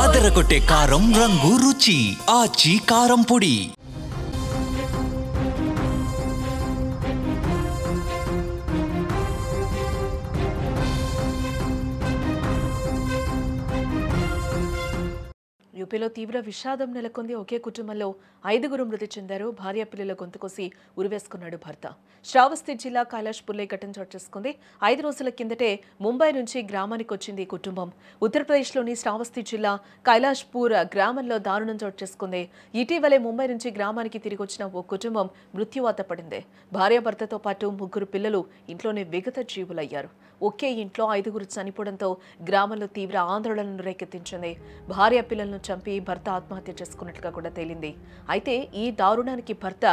అదరగొట్టే కారం రంగు రుచి ఆచి కారం పొడి. యూపీలో తీవ్ర విషాదం నెలకొంది. ఒకే కుటుంబంలో 5గురు మృతి చెందారు. భార్య పిల్లల గొంతు కోసి ఉరివేసుకున్నాడు భర్త. శ్రావస్తి జిల్లా కైలాష్పూర్లో ఘటన చోటు చేసుకుంది. 5 రోజుల కిందటే ముంబై నుంచి గ్రామానికి వచ్చింది ఈ కుటుంబం. ఉత్తరప్రదేశ్లోని శ్రావస్తి జిల్లా కైలాష్పూర్ గ్రామంలో దారుణం చోటు చేసుకుంది. ఇటీవలే ముంబై నుంచి గ్రామానికి తిరిగి వచ్చిన ఓ కుటుంబం మృత్యువాత పడింది. భార్యాభర్తతో పాటు 3 పిల్లలు ఇంట్లోనే విగత జీవులయ్యారు. ఒకే ఇంట్లో 5గురు చనిపోవడంతో గ్రామంలో తీవ్ర ఆందోళనను రేకెత్తించింది. భార్య పిల్లలను చంపి భర్త ఆత్మహత్య చేసుకున్నట్లుగా కూడా తేలింది. అయితే ఈ దారుణానికి భర్త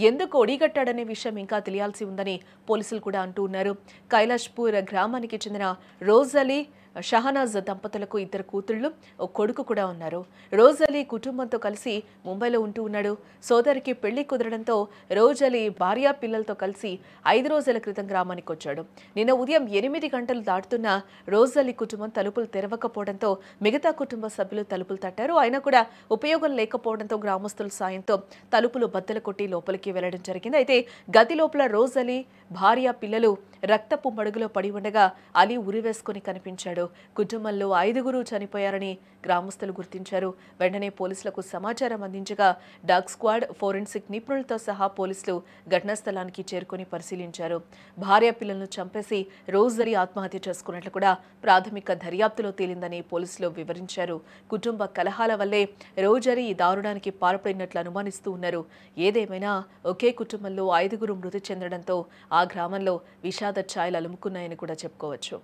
ఎందుకు ఒడిగట్టాడనే విషయం ఇంకా తెలియాల్సి ఉందని పోలీసులు కూడా అంటూ ఉన్నారు. కైలాష్పూర్ గ్రామానికి చెందిన రోజలీ షహనాజ్ దంపతులకు 2 కూతుళ్లు, ఒక కొడుకు కూడా ఉన్నారు. రోజలీ కుటుంబంతో కలిసి ముంబైలో ఉంటూ ఉన్నాడు. సోదరికి పెళ్లి కుదరడంతో రోజలీ భార్య పిల్లలతో కలిసి 5 రోజుల క్రితం గ్రామానికి వచ్చాడు. నిన్న ఉదయం 8 గంటలు దాటుతున్న రోజలీ కుటుంబం తలుపులు తెరవకపోవడంతో మిగతా కుటుంబ సభ్యులు తలుపులు తట్టారు. అయినా కూడా ఉపయోగం లేకపోవడంతో గ్రామస్తుల సాయంతో తలుపులు బద్దలు కొట్టి లోపలికి వెళ్లడం జరిగింది. అయితే గది లోపల రోజలీ భార్య పిల్లలు రక్తపు మడుగులో పడి ఉండగా అలీ ఉరివేసుకుని కనిపించాడు. కుటుంబంలో 5గురు చనిపోయారని గ్రామస్తులు గుర్తించారు. వెంటనే పోలీసులకు సమాచారం అందించగా డాగ్ స్క్వాడ్, ఫోరెన్సిక్ నిపుణులతో సహా పోలీసులు ఘటనా స్థలానికి చేరుకుని పరిశీలించారు. భార్య పిల్లలను చంపేసి రోజలీ ఆత్మహత్య చేసుకున్నట్లు కూడా ప్రాథమిక దర్యాప్తులో తేలిందని పోలీసులు వివరించారు. కుటుంబ కలహాల వల్లే రోజలీ ఈ దారుణానికి పాల్పడినట్లు అనుమానిస్తూ ఉన్నారు. ఏదేమైనా ఒకే కుటుంబంలో 5గురు మృతి చెందడంతో ఆ గ్రామంలో విషాద ఛాయలు అలుముకున్నాయని కూడా చెప్పుకోవచ్చు.